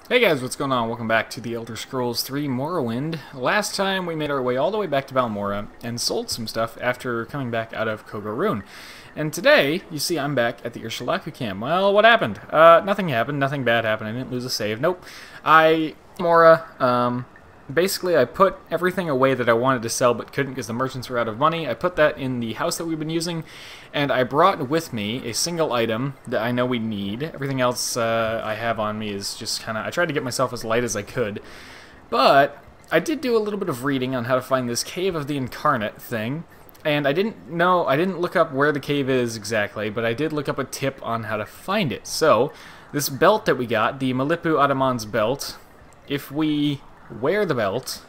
Hey guys, what's going on? Welcome back to the Elder Scrolls 3 Morrowind. Last time we made our way all the way back to Balmora and sold some stuff after coming back out of Kogorun. And today, you see I'm back at the Ursulaku camp. Well, what happened? Nothing happened. Nothing bad happened. I didn't lose a save. Nope. Basically I put everything away that I wanted to sell but couldn't because the merchants were out of money. I put that in the house that we've been using, and I brought with me a single item that I know we need. Everything else I have on me is just kind of... I tried to get myself as light as I could, but I did do a little bit of reading on how to find this Cave of the Incarnate thing, and I didn't look up where the cave is exactly, but I did look up a tip on how to find it. So, this belt that we got, the Malipu Ataman's belt, if we wear the belt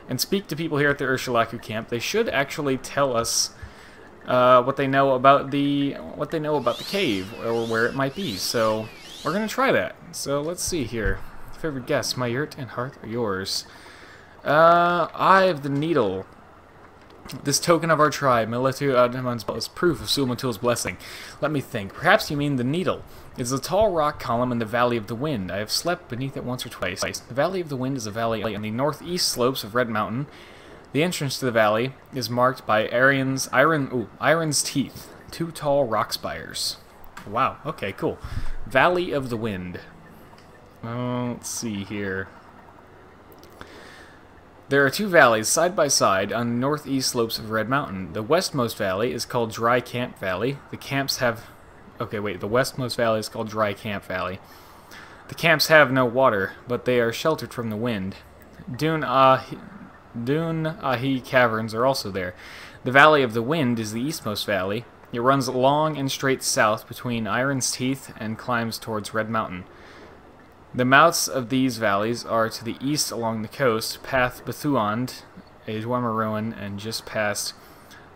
and speak to people here at the Ursulaku camp, they should actually tell us what they know about the cave or where it might be. So we're gonna try that. So let's see here. Favorite guest, my yurt and hearth are yours. Eye of the Needle. This token of our tribe, Militu Adhaman's belt, is proof of Sumatul's blessing. Let me think. Perhaps you mean the Needle. It's a tall rock column in the Valley of the Wind. I have slept beneath it once or twice. The Valley of the Wind is a valley on the northeast slopes of Red Mountain. The entrance to the valley is marked by Iron's Teeth, two tall rock spires. Wow, okay, cool. Valley of the Wind. Let's see here. There are two valleys side by side on the northeast slopes of Red Mountain. The westmost valley is called Dry Camp Valley. The westmost valley is called Dry Camp Valley. The camps have no water, but they are sheltered from the wind. Dune Ahi caverns are also there. The Valley of the Wind is the eastmost valley. It runs long and straight south between Iron's Teeth and climbs towards Red Mountain. The mouths of these valleys are to the east along the coast, past Bethuand, a Dwemer ruin, and just past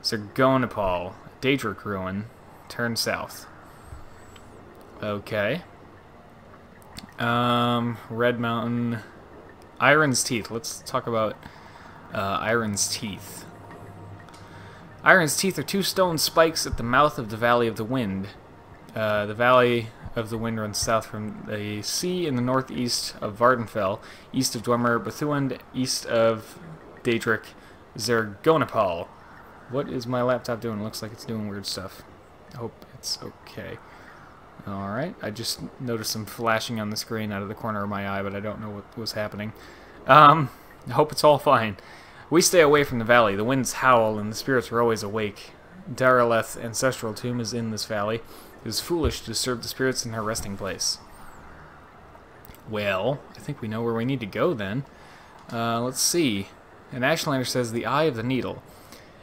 Zergonapal, Daedric ruin. Turn south. Okay. Red Mountain. Iron's Teeth. Let's talk about Iron's Teeth. Iron's Teeth are two stone spikes at the mouth of the Valley of the Wind. The Valley of the Wind runs south from the sea in the northeast of Vardenfell, east of Dwemer, Bethuand, east of Daedric, Zergonapal. What is my laptop doing? It looks like it's doing weird stuff. I hope it's okay. Alright, I just noticed some flashing on the screen out of the corner of my eye, but I don't know what was happening. I hope it's all fine. We stay away from the valley. The winds howl and the spirits are always awake. Daraleth's ancestral tomb is in this valley. It is foolish to disturb the spirits in their resting place. Well, I think we know where we need to go then. Let's see. An Ashlander says the Eye of the Needle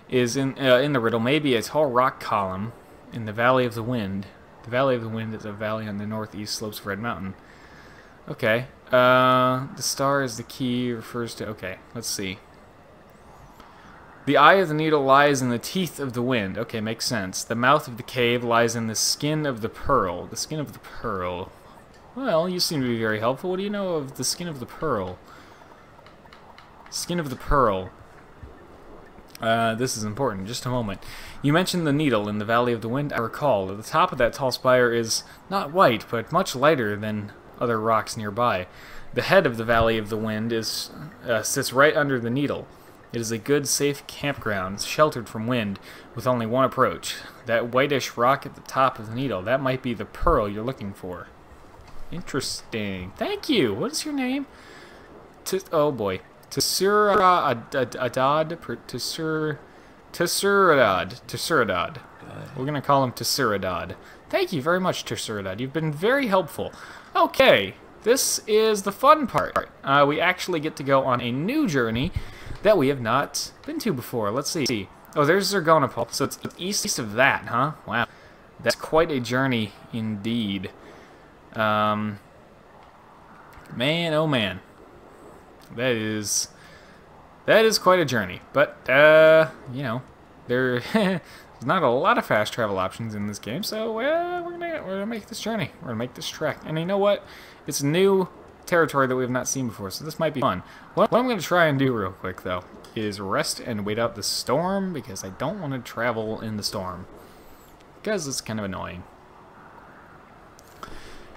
is in the riddle. Maybe a tall rock column in the Valley of the Wind. The Valley of the Wind is a valley on the northeast slopes of Red Mountain. Okay. The star is the key, refers to... Okay, let's see. The Eye of the Needle lies in the teeth of the wind. Okay, makes sense. The mouth of the cave lies in the skin of the pearl. The skin of the pearl. Well, you seem to be very helpful. What do you know of the skin of the pearl? Skin of the pearl. This is important. Just a moment. You mentioned the needle in the Valley of the Wind. I recall. At the top of that tall spire is not white, but much lighter than other rocks nearby. The head of the Valley of the Wind sits right under the needle. It is a good, safe campground, sheltered from wind, with only one approach. That whitish rock at the top of the needle, that might be the pearl you're looking for. Interesting. Thank you! What is your name? Oh boy. Tessuradad. Tessuradad. We're gonna call him Tessuradad. Thank you very much, Tessuradad. You've been very helpful. Okay, this is the fun part. We actually get to go on a new journey that we have not been to before. Let's see. Oh, there's Zergonapal. So it's east of that, huh? Wow. That's quite a journey indeed. Man, oh man. That is quite a journey. But, you know, there's not a lot of fast travel options in this game, so we're gonna make this journey. We're gonna make this trek. And you know what? It's new territory that we have not seen before, so this might be fun. What I'm going to try and do real quick, though, is rest and wait out the storm, because I don't want to travel in the storm, because it's kind of annoying.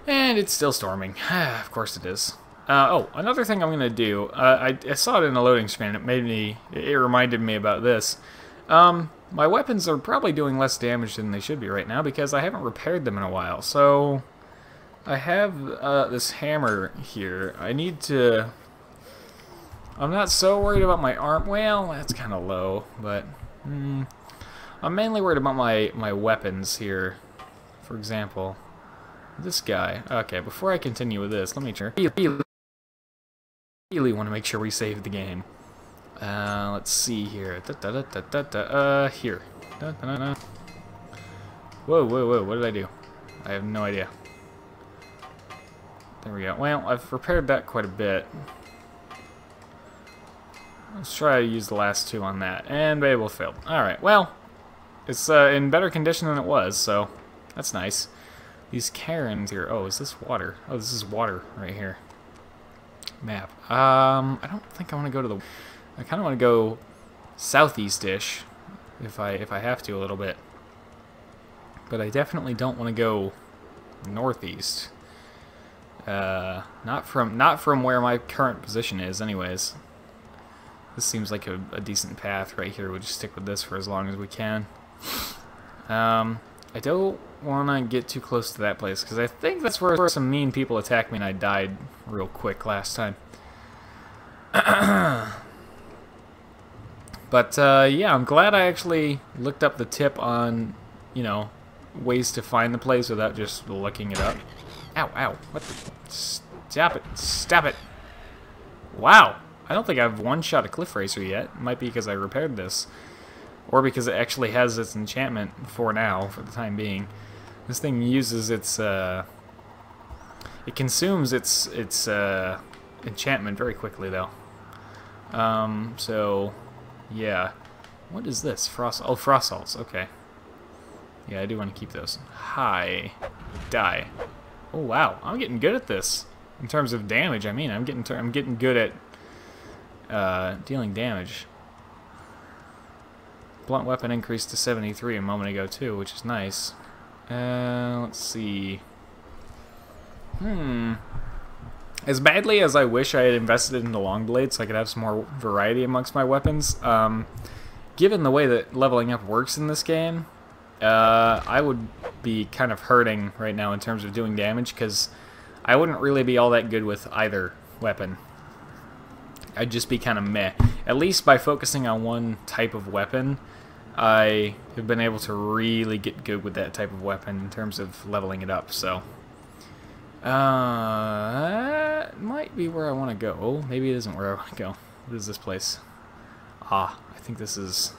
And it's still storming. Of course it is. Oh, another thing I'm gonna do. I saw it in a loading screen. It reminded me about this. My weapons are probably doing less damage than they should be right now because I haven't repaired them in a while. So I have this hammer here. I need to. I'm not so worried about my arm. Well, that's kind of low, but I'm mainly worried about my weapons here. For example, this guy. Okay, before I continue with this, let me check. Really want to make sure we save the game. Let's see here. Here. Whoa, what did I do? I have no idea. There we go. Well, I've repaired that quite a bit. Let's try to use the last two on that. And they both failed. Alright, well, it's in better condition than it was, so that's nice. These cairns here. Oh, is this water? Oh, this is water right here. Map. I don't think I want to go to the... I kind of want to go southeast-ish if I have to a little bit. But I definitely don't want to go northeast. Not from where my current position is anyways. This seems like a decent path right here. We'll just stick with this for as long as we can. I don't want to get too close to that place, because I think that's where some mean people attacked me and I died real quick last time. But, yeah, I'm glad I actually looked up the tip on, you know, ways to find the place without just looking it up. Ow, ow, what the... Stop it, stop it! Wow! I don't think I've one-shot a cliff racer yet. It might be because I repaired this. Or because it actually has its enchantment for now, for the time being. This thing uses its, it consumes its enchantment very quickly, though. So, yeah. What is this? Frost... Oh, frost salts, okay. Yeah, I do want to keep those. Hi. Die. Oh, wow. I'm getting good at this. In terms of damage, I mean. I'm getting good at dealing damage. Blunt weapon increased to 73 a moment ago too, which is nice. Let's see. As badly as I wish I had invested in the long blade so I could have some more variety amongst my weapons, given the way that leveling up works in this game, I would be kind of hurting right now in terms of doing damage, because I wouldn't really be all that good with either weapon. I'd just be kind of meh. At least by focusing on one type of weapon, I have been able to really get good with that type of weapon in terms of leveling it up, so... That might be where I want to go. Oh, maybe it isn't where I want to go. What is this place? Ah, I think this is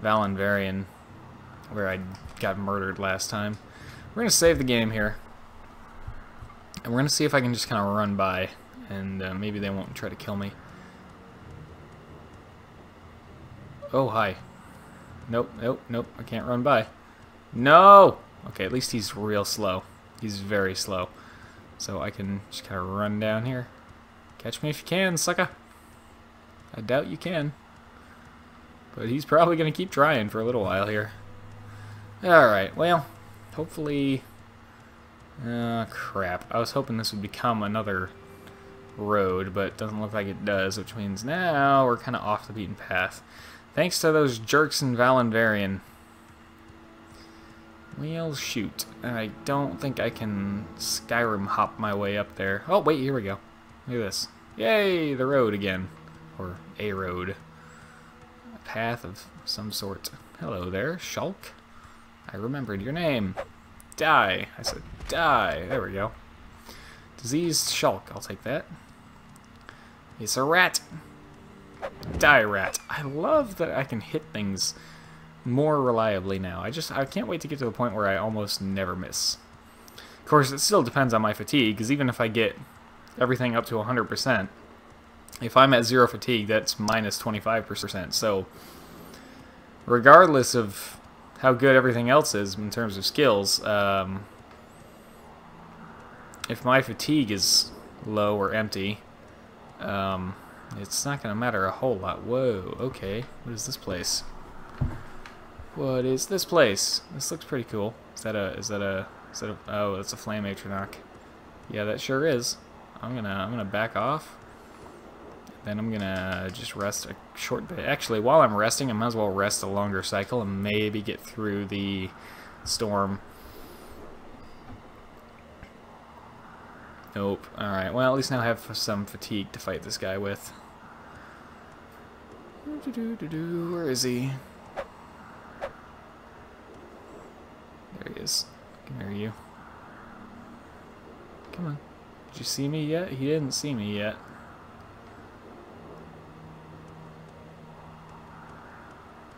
Valenvarian, where I got murdered last time. We're going to save the game here. And we're going to see if I can just kind of run by, and maybe they won't try to kill me. Oh, hi. Nope, nope, nope, I can't run by. No! Okay, at least he's real slow. He's very slow. So I can just kind of run down here. Catch me if you can, sucker. I doubt you can. But he's probably going to keep trying for a little while here. Alright, well, hopefully... crap. I was hoping this would become another road, but it doesn't look like it does, which means now we're kind of off the beaten path. Thanks to those jerks in Valenvarian. Well, shoot. I don't think I can Skyrim hop my way up there. Oh, wait, here we go. Look at this. Yay, the road again. Or a road. A path of some sort. Hello there, Shulk. I remembered your name. Die. I said die. There we go. Diseased Shulk. I'll take that. It's a rat. Die, rat. I love that I can hit things more reliably now. I can't wait to get to the point where I almost never miss. Of course, it still depends on my fatigue, because even if I get everything up to 100%, if I'm at 0 fatigue, that's minus 25%. So, regardless of how good everything else is in terms of skills, if my fatigue is low or empty, it's not going to matter a whole lot. Whoa, okay. What is this place? What is this place? This looks pretty cool. Oh, that's a flame atronach. Yeah, that sure is. I'm gonna back off. Then I'm gonna just rest a short bit. Actually, while I'm resting, I might as well rest a longer cycle and maybe get through the storm. Nope. Alright, well, at least now I have some fatigue to fight this guy with. Where is he? There he is. Come here, you. Come on. Did you see me yet? He didn't see me yet.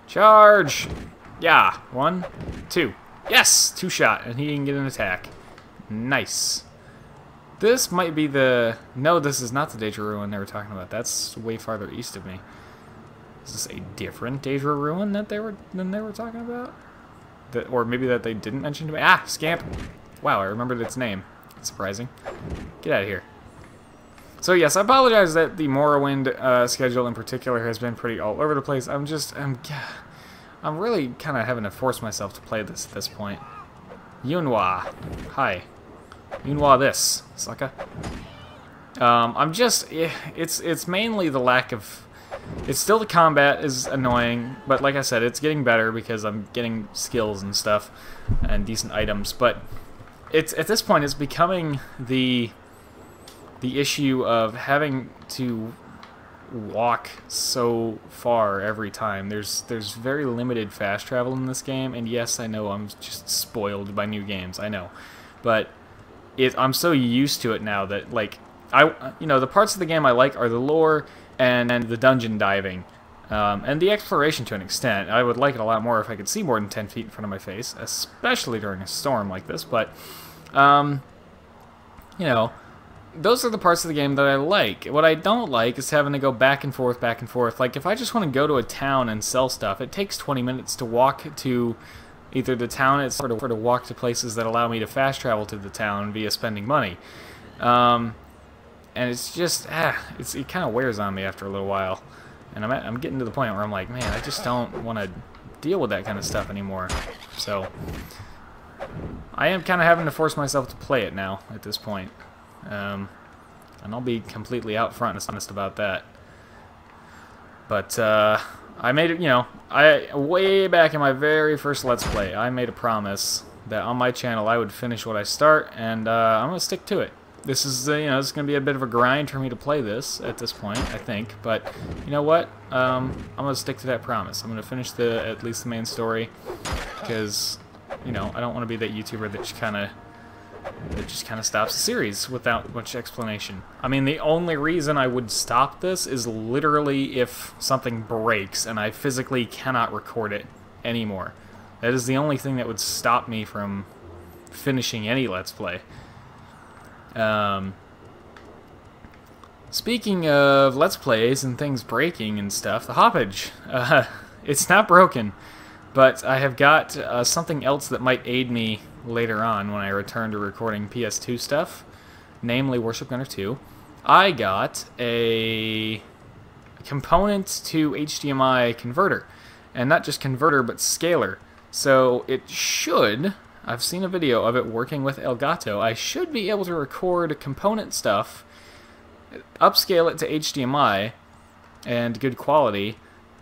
Charge! Yeah. 1, 2. Yes! 2 shot, and he didn't get an attack. Nice. This might be the... No, this is not the Daedra Ruin they were talking about. That's way farther east of me. Is this a different Daedra Ruin that they were talking about? Or maybe that they didn't mention to me? Ah! Scamp! Wow, I remembered its name. That's surprising. Get out of here. So yes, I apologize that the Morrowind schedule in particular has been pretty all over the place. I'm really kind of having to force myself to play this at this point. Yunhua. Hi. Yunhua this, sucker. It's mainly the lack of... It's still the combat is annoying, but like I said, it's getting better because I'm getting skills and stuff and decent items, but it's at this point it's becoming the issue of having to walk so far every time. There's very limited fast travel in this game, and yes, I know I'm just spoiled by new games, I know. But I'm so used to it now that, like, the parts of the game I like are the lore and the dungeon diving, and the exploration to an extent. I would like it a lot more if I could see more than 10 feet in front of my face, especially during a storm like this, but, you know, those are the parts of the game that I like. What I don't like is having to go back and forth, back and forth. Like, if I just want to go to a town and sell stuff, it takes 20 minutes to walk to either the town itself or to walk to places that allow me to fast travel to the town via spending money. And it's just, it kind of wears on me after a little while. And I'm getting to the point where I'm like, man, I just don't want to deal with that kind of stuff anymore. So, I am kind of having to force myself to play it now at this point. And I'll be completely out front and honest about that. But, I made it, way back in my very first Let's Play, I made a promise that on my channel I would finish what I start, and I'm going to stick to it. This is, this is going to be a bit of a grind for me to play this at this point, I think. But, you know what? I'm going to stick to that promise. I'm going to finish at least the main story, because, I don't want to be that YouTuber that just kind of stops the series without much explanation. I mean, the only reason I would stop this is literally if something breaks and I physically cannot record it anymore. That is the only thing that would stop me from finishing any Let's Play. Speaking of Let's Plays and things breaking and stuff, the hoppage. It's not broken, but I have got something else that might aid me later on when I return to recording PS2 stuff, namely Worship Gunner 2. I got a component to HDMI converter, and not just converter but scaler. So it should, I've seen a video of it working with ElGato, I should be able to record component stuff, upscale it to HDMI and good quality,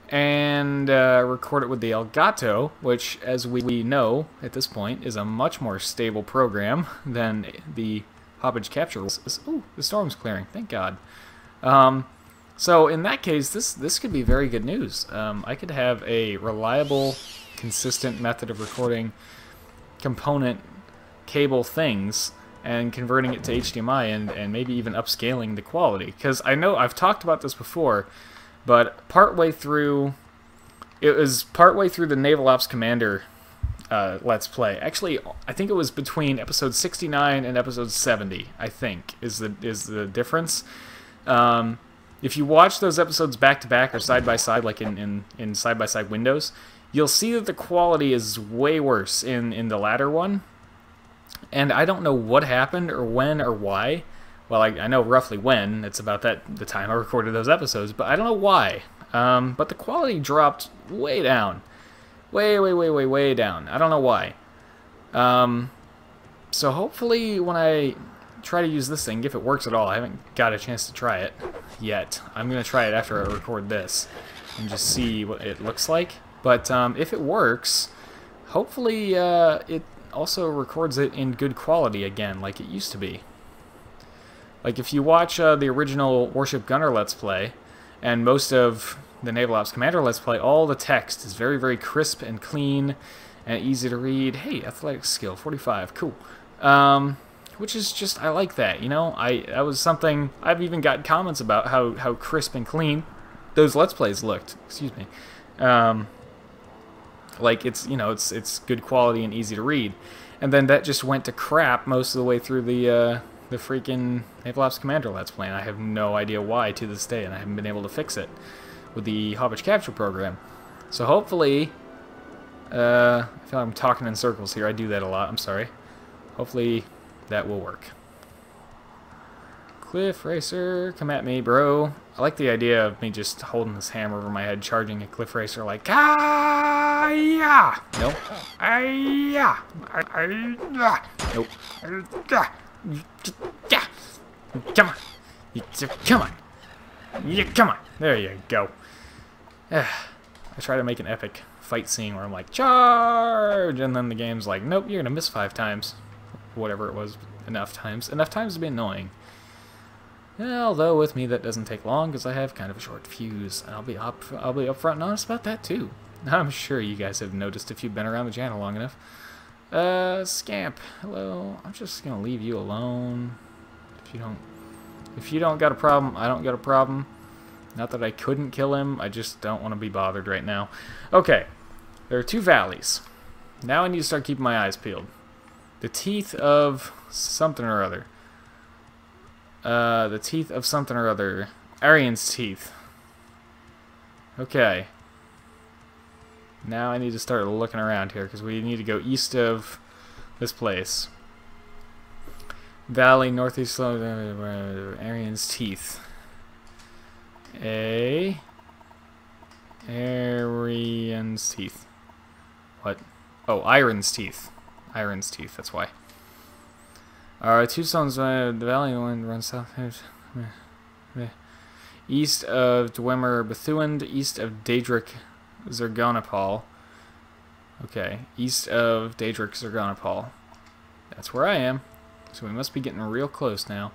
and record it with the ElGato, which, as we know at this point, is a much more stable program than the hoppage capture. Ooh, the storm's clearing, thank God. So in that case, this could be very good news. I could have a reliable, consistent method of recording component cable things and converting it to HDMI and maybe even upscaling the quality. Because I know I've talked about this before, but partway through the Naval Ops Commander Let's Play. Actually, I think it was between episode 69 and episode 70, I think, is the difference. If you watch those episodes back to back or side by side, like in side by side windows, you'll see that the quality is way worse in the latter one. And I don't know what happened or when or why. Well, I know roughly when. It's about the time I recorded those episodes, but I don't know why. But the quality dropped way down. Way down. I don't know why. So hopefully when I try to use this thing, if it works at all. I haven't got a chance to try it yet. I'm going to try it after I record this and just see what it looks like. But if it works, hopefully it also records it in good quality again, like it used to be. Like if you watch the original Warship Gunner Let's Play, and most of the Naval Ops Commander Let's Play, all the text is very, very crisp and clean and easy to read. Hey, athletics skill, 45, cool. Which is just, I like that, you know? That was something, I've even got comments about how crisp and clean those Let's Plays looked. Excuse me. Like, it's, you know, it's good quality and easy to read. And then that just went to crap most of the way through the freaking Naval Ops Commander Let's Play, and I have no idea why to this day, and I haven't been able to fix it with the Hostage Capture program. So hopefully, I feel like I'm talking in circles here. I do that a lot. I'm sorry. Hopefully that will work. Cliff Racer, come at me, bro. I like the idea of me just holding this hammer over my head, charging a Cliff Racer like, ah-ya! Nope. Ah-ya! Ah-ya! Nope. Come on. Come on. Yeah, come on. There you go. I try to make an epic fight scene where I'm like, charge! And then the game's like, nope, you're gonna miss 5 times. Whatever it was, enough times. Enough times to be annoying. Although with me that doesn't take long because I have kind of a short fuse. And I'll be upfront and honest about that too. I'm sure you guys have noticed if you've been around the channel long enough. Scamp, hello. I'm just gonna leave you alone. If you don't got a problem, I don't got a problem. Not that I couldn't kill him, I just don't want to be bothered right now. Okay, there are 2 valleys. Now I need to start keeping my eyes peeled. The teeth of something or other. The teeth of something or other. Arian's teeth. Okay. Now I need to start looking around here, because we need to go east of this place. Valley, northeast, Arian's teeth. Arian's teeth. What? Oh, Iron's teeth. Iron's teeth, that's why. Alright, 2 zones, the valley one runs south. East of Dwemer Bethuend, east of Daedric Zergonopol. Okay, east of Daedric Zergonopol. That's where I am. So we must be getting real close now.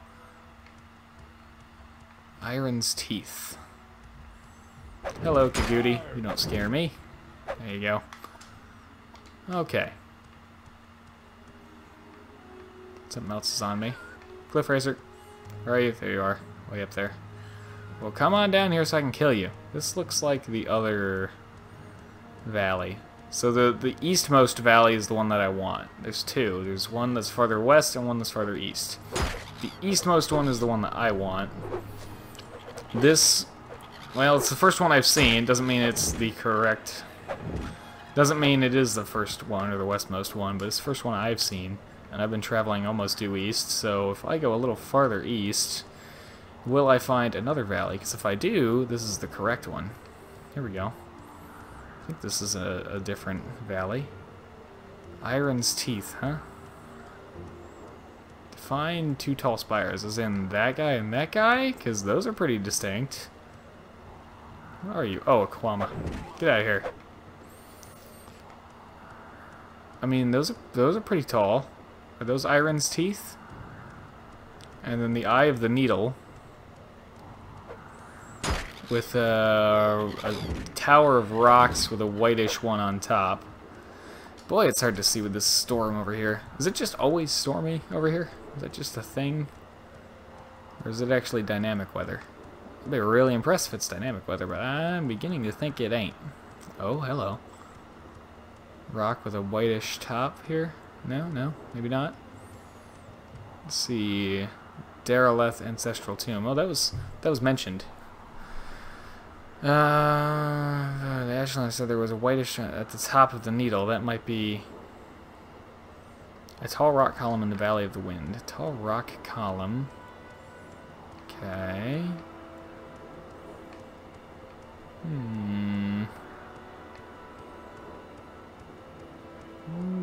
Iron's teeth. Hello, Kagooty. You don't scare me. There you go. Okay. Something else is on me. Cliff Racer. Where are you? There you are. Way up there. Well, come on down here so I can kill you. This looks like the other valley. So the eastmost valley is the one that I want. There's 2. There's one that's farther west and one that's farther east. The eastmost one is the one that I want. This, well, it's the first one I've seen. Doesn't mean it's the correct... Doesn't mean it is the first one or the westmost one, but it's the first one I've seen. And I've been traveling almost due east, so if I go a little farther east, will I find another valley? Because if I do, this is the correct one. Here we go. I think this is a different valley. Iron's teeth, huh? Define 2 tall spires, as in that guy and that guy? Because those are pretty distinct. Where are you? Oh, Aquama. Get out of here. I mean, those are pretty tall. Are those Iron's teeth? And then the Eye of the Needle. With a tower of rocks with a whitish one on top. Boy, it's hard to see with this storm over here. Is it just always stormy over here? Is that just a thing? Or is it actually dynamic weather? I'd be really impressed if it's dynamic weather, but I'm beginning to think it ain't. Oh, hello. Rock with a whitish top here? No, maybe not. Let's see. Daraleth Ancestral Tomb. Oh, that was mentioned. The Ashland said there was a whitish at the top of the needle. That might be a tall rock column in the Valley of the Wind. A tall rock column. Okay.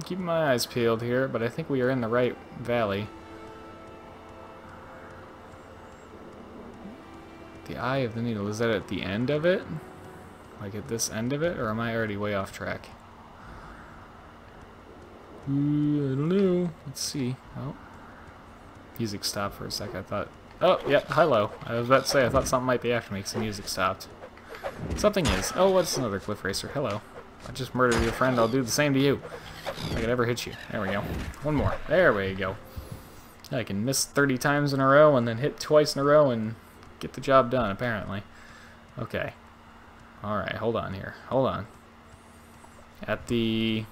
Keep my eyes peeled here, but I think we are in the right valley. The Eye of the Needle. Is that at the end of it? Like at this end of it? Or am I already way off track? I don't know. Let's see. Oh. Music stopped for a sec. I thought... Oh, yeah, hello. I was about to say, I thought something might be after me because the music stopped. Something is. Oh, what's another cliff racer? Hello. I just murdered your friend. I'll do the same to you. If I could ever hit you. There we go. One more. There we go. I can miss 30 times in a row and then hit twice in a row and get the job done, apparently. Okay. Alright, hold on here. Hold on. At the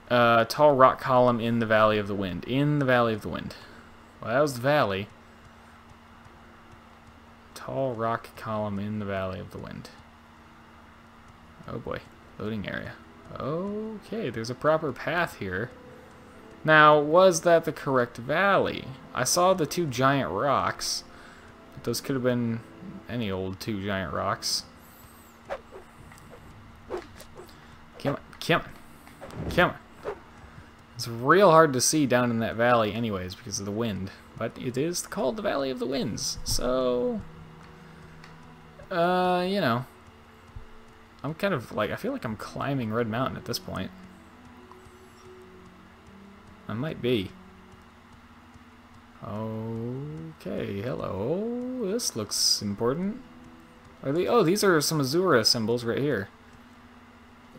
tall rock column in the Valley of the Wind. In the Valley of the Wind. Well, that was the valley. Tall rock column in the Valley of the Wind. Oh boy. Loading area. Okay, there's a proper path here. Now, was that the correct valley? I saw the two giant rocks. But those could have been any old two giant rocks. Come on, come on, come on. It's real hard to see down in that valley anyways because of the wind. But it is called the Valley of the Winds. So, you know. I'm kind of like, I feel like I'm climbing Red Mountain at this point. I might be. Okay, hello. Oh, this looks important. Are they, oh, these are some Azura symbols right here.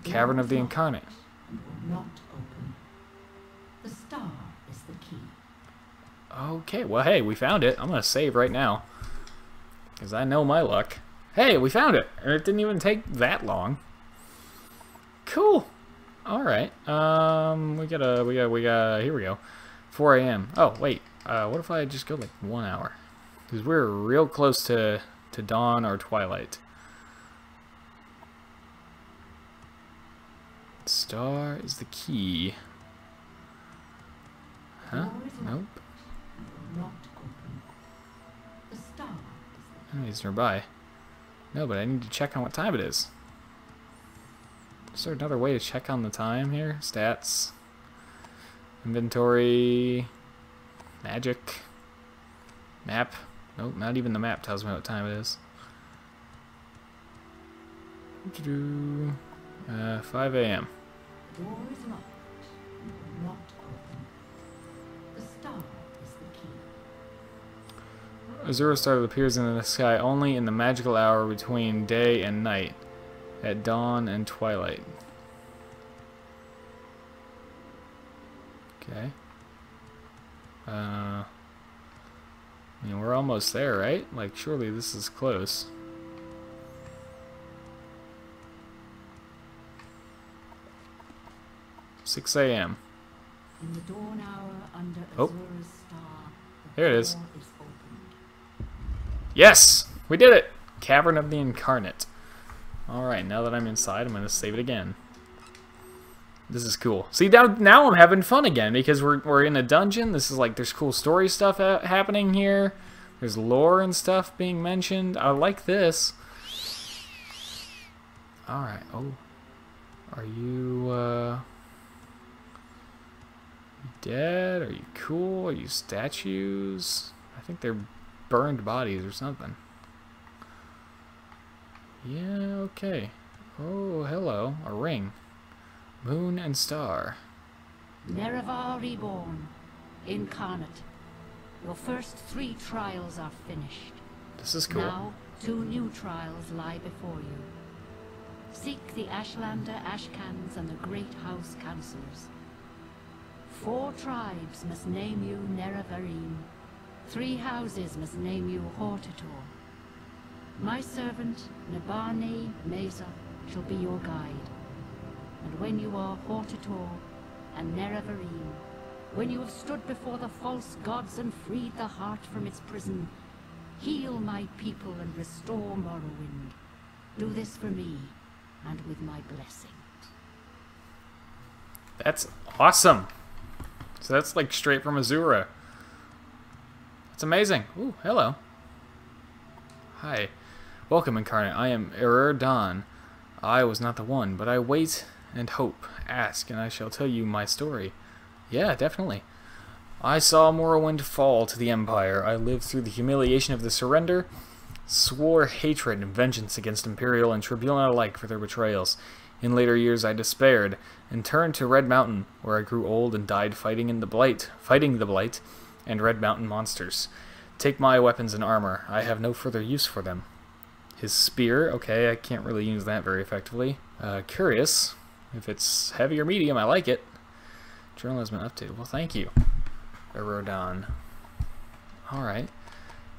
Cavern of the Incarnate. Not open. The star is the key. Okay, well, hey, we found it. I'm gonna save right now. Because I know my luck. Hey, we found it! And it didn't even take that long. Cool! Alright, we got, here we go. 4 a.m. Oh, wait, what if I just go like 1 hour? Because we're real close to dawn or twilight. Star is the key. Huh? Nope. Not open. The star is Enemies nearby. No, but I need to check on what time it is. Is there another way to check on the time here? Stats. Inventory. Magic. Map. Nope, not even the map tells me what time it is. 5 a.m. The door is locked. Not open. The star is the key. Azura star that appears in the sky only in the magical hour between day and night, at dawn and twilight. Okay. I mean, we're almost there, right? Like, surely this is close. "6 a.m. In the dawn hour under Oh. Azura's star, the Here it is. door is opened. Yes! We did it! Cavern of the Incarnate. Alright, now that I'm inside, I'm going to save it again. This is cool. See, now I'm having fun again, because we're in a dungeon. This is like, there's cool story stuff happening here. There's lore and stuff being mentioned. I like this. Alright, oh. Are you, dead? Are you cool? Are you statues? I think they're burned bodies or something. Yeah, okay. Oh, hello. A ring. Moon and star. Nerevar reborn, incarnate. Your first 3 trials are finished. This is cool. Now 2 new trials lie before you. Seek the Ashlander Ashcans and the Great House Councillors. 4 tribes must name you Nerevarine. 3 houses must name you Hortator. My servant, Nabane Mesa, shall be your guide. And when you are Hortator and Nerevarine, when you have stood before the false gods and freed the heart from its prison, heal my people and restore Morrowind. Do this for me, and with my blessing. That's awesome. So that's like straight from Azura. That's amazing. Ooh, hello. Hi. Welcome, Incarnate. I am Erdan. I was not the one, but I wait and hope. Ask, and I shall tell you my story. Yeah, definitely. I saw Morrowind fall to the Empire. I lived through the humiliation of the surrender, swore hatred and vengeance against Imperial and Tribunal alike for their betrayals. In later years I despaired, and turned to Red Mountain, where I grew old and died fighting the Blight, and Red Mountain monsters. Take my weapons and armor. I have no further use for them. His spear, okay, I can't really use that very effectively. Curious. If it's heavy or medium, I like it. Journal has been updated. Well, thank you. Erodon. Alright.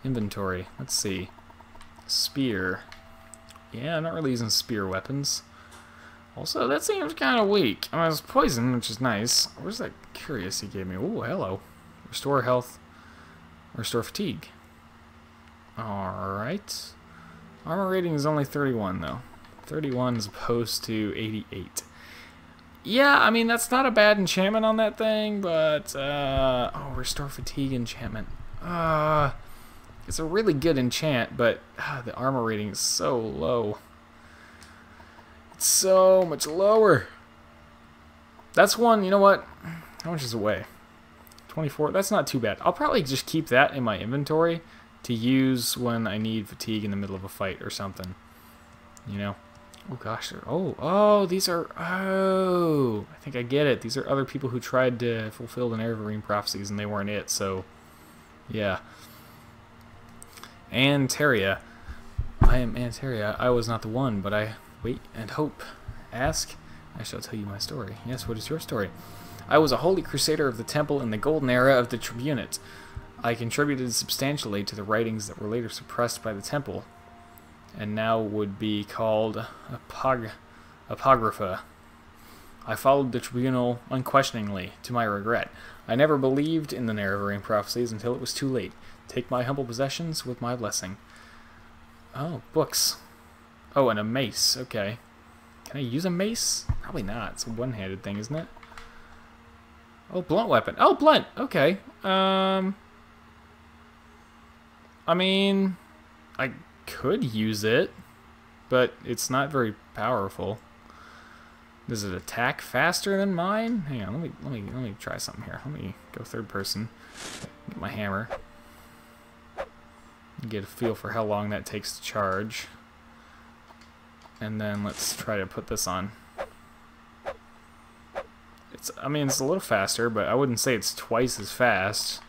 Inventory. Let's see. Spear. Yeah, I'm not really using spear weapons. Also, that seems kind of weak. I mean, it's poison, which is nice. Where's that curious he gave me? Ooh, hello. Restore health. Restore fatigue. Alright. Armor rating is only 31, though. 31 as opposed to 88. Yeah, I mean, that's not a bad enchantment on that thing, but, oh, restore fatigue enchantment. It's a really good enchant, but the armor rating is so low. It's so much lower. That's one, you know what? How much is away? 24, that's not too bad. I'll probably just keep that in my inventory to use when I need fatigue in the middle of a fight or something. You know? Oh gosh, these are, I think I get it. These are other people who tried to fulfill the Nerevarine prophecies and they weren't it, so, yeah. Antaria. I am Antaria. I was not the one, but I wait and hope. Ask, I shall tell you my story. Yes, what is your story? I was a holy crusader of the temple in the golden era of the Tribunate. I contributed substantially to the writings that were later suppressed by the temple, and now would be called apocrypha. I followed the tribunal unquestioningly, to my regret. I never believed in the Nerevarine prophecies until it was too late. Take my humble possessions with my blessing. Oh, books. Oh, and a mace. Okay. Can I use a mace? Probably not. It's a one-handed thing, isn't it? Oh, blunt weapon. Oh, blunt. Okay. I mean, I could use it, but it's not very powerful. Does it attack faster than mine? Hang on, let me try something here. Let me go third person. Get my hammer. Get a feel for how long that takes to charge. And then let's try to put this on. I mean, it's a little faster, but I wouldn't say it's twice as fast.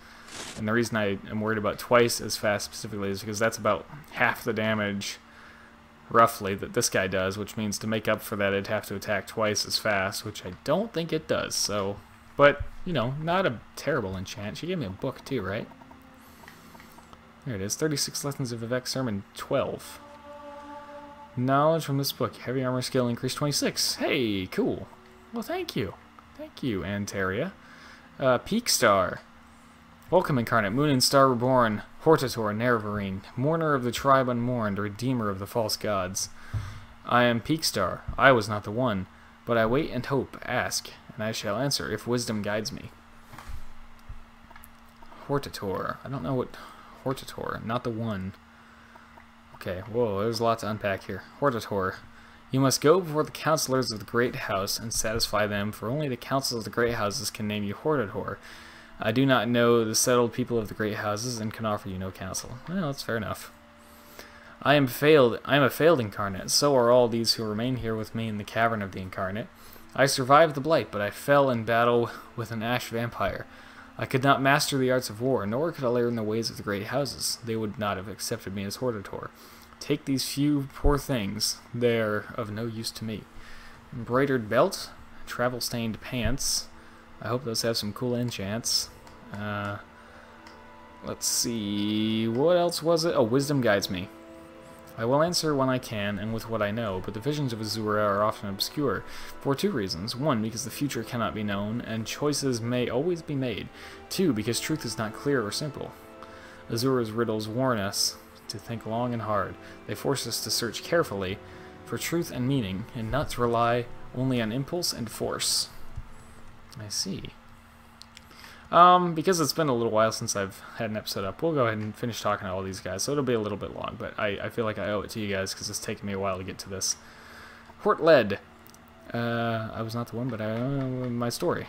And the reason I am worried about twice as fast specifically is because that's about half the damage, roughly, that this guy does, which means to make up for that, it'd have to attack twice as fast, which I don't think it does. So, but, you know, not a terrible enchant. She gave me a book, too, right? There it is. 36 Lessons of Vivek Sermon 12. Knowledge from this book. Heavy armor skill increased 26. Hey, cool. Well, thank you. Thank you, Antaria. Peak Star. Welcome, Incarnate. Moon and Star Reborn. Hortator, Nerevarine. Mourner of the tribe unmourned. Redeemer of the false gods. I am Peak Star. I was not the one. But I wait and hope. Ask, and I shall answer, if wisdom guides me. Hortator. I don't know what... Hortator. Not the one. Okay, whoa, there's a lot to unpack here. Hortator. You must go before the counselors of the Great House and satisfy them, for only the councils of the Great Houses can name you Hortator. I do not know the settled people of the Great Houses and can offer you no counsel. Well, that's fair enough. I am a failed incarnate. So are all these who remain here with me in the cavern of the incarnate. I survived the blight, but I fell in battle with an ash vampire. I could not master the arts of war, nor could I learn the ways of the Great Houses. They would not have accepted me as Hortator. Take these few poor things. They're of no use to me. Embroidered belt, travel-stained pants. I hope those have some cool enchants. Let's see, what else was it? Oh, wisdom guides me. I will answer when I can and with what I know, but the visions of Azura are often obscure, for two reasons. One, because the future cannot be known, and choices may always be made. Two, because truth is not clear or simple. Azura's riddles warn us to think long and hard. They force us to search carefully for truth and meaning, and not to rely only on impulse and force. I see. Because it's been a little while since I've had an episode up, we'll go ahead and finish talking to all these guys, so it'll be a little bit long, but I feel like I owe it to you guys, because it's taken me a while to get to this. Hortled. I was not the one, but I know my story.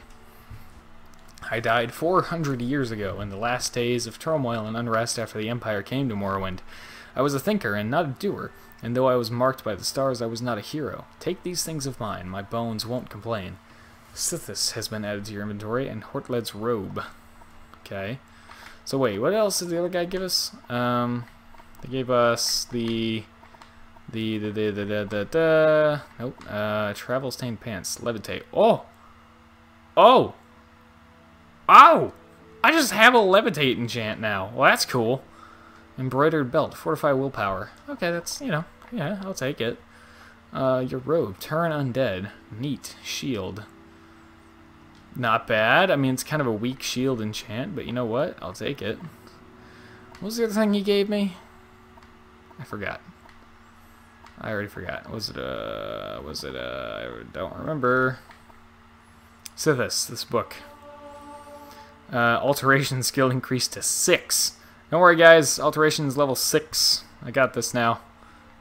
I died 400 years ago in the last days of turmoil and unrest after the Empire came to Morrowind. I was a thinker and not a doer, and though I was marked by the stars, I was not a hero. Take these things of mine, my bones won't complain. Sithis has been added to your inventory, and Hortled's robe. Okay. So wait, what else did the other guy give us? They gave us nope, travel stained pants, levitate. Oh! Oh! Oh! I just have a levitate enchant now. Well, that's cool. Embroidered belt, fortify willpower. Okay, that's, you know, yeah, I'll take it. Your robe, turn undead. Neat, shield. Not bad. I mean, it's kind of a weak shield enchant, but you know what? I'll take it. What was the other thing he gave me? I forgot. I already forgot. Was it I don't remember. Sithis, this book. Alteration skill increased to 6. Don't worry, guys. Alteration's level 6. I got this now.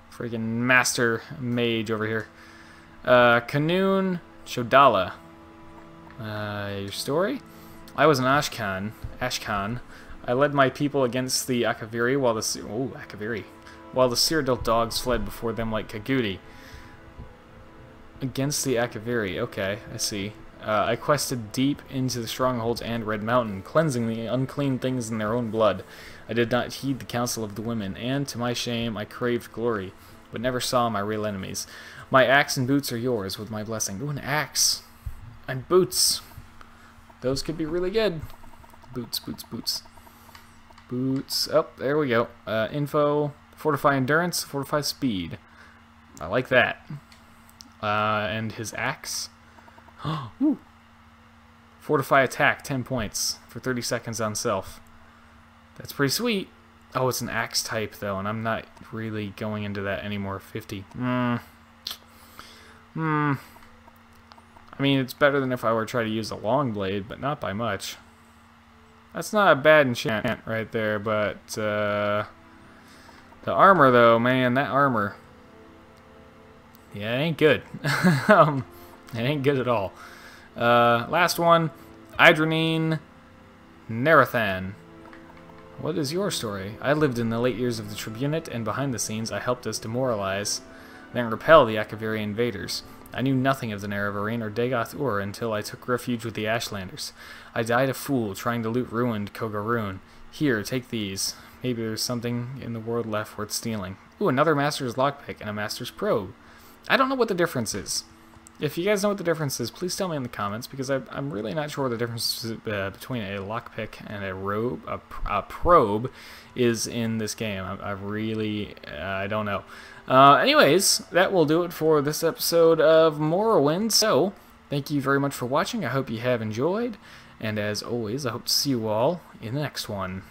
Freaking master mage over here. Kanoon Shodala. Your story? I was an Ashkan. I led my people against the Akaviri while the Cyrodiil dogs fled before them like Kagudi. Against the Akaviri. Okay, I see. I quested deep into the strongholds and Red Mountain, cleansing the unclean things in their own blood. I did not heed the counsel of the women, and to my shame I craved glory, but never saw my real enemies. My axe and boots are yours with my blessing. Ooh, an axe. And boots. Those could be really good. Boots. Boots. Oh, there we go. Info. Fortify endurance. Fortify speed. I like that. And his axe. Ooh. Fortify attack. 10 points for 30 seconds on self. That's pretty sweet. Oh, it's an axe type, though, and I'm not really going into that anymore. 50. I mean, it's better than if I were to try to use a long blade, but not by much. That's not a bad enchant right there, but the armor, though, man, that armor. Yeah, it ain't good. It ain't good at all. Last one, Idranine Nerathan. What is your story? I lived in the late years of the Tribunate, and behind the scenes I helped us demoralize, then repel the Akaviri invaders. I knew nothing of the Nerevarine or Dagoth-Ur until I took refuge with the Ashlanders. I died a fool trying to loot ruined Kogarun. Here, take these. Maybe there's something in the world left worth stealing. Ooh, another Master's Lockpick and a Master's Probe. I don't know what the difference is. If you guys know what the difference is, please tell me in the comments, because I'm really not sure what the difference between a lockpick and a probe is in this game. I don't know. Anyways, that will do it for this episode of Morrowind. So, thank you very much for watching. I hope you have enjoyed, and as always, I hope to see you all in the next one.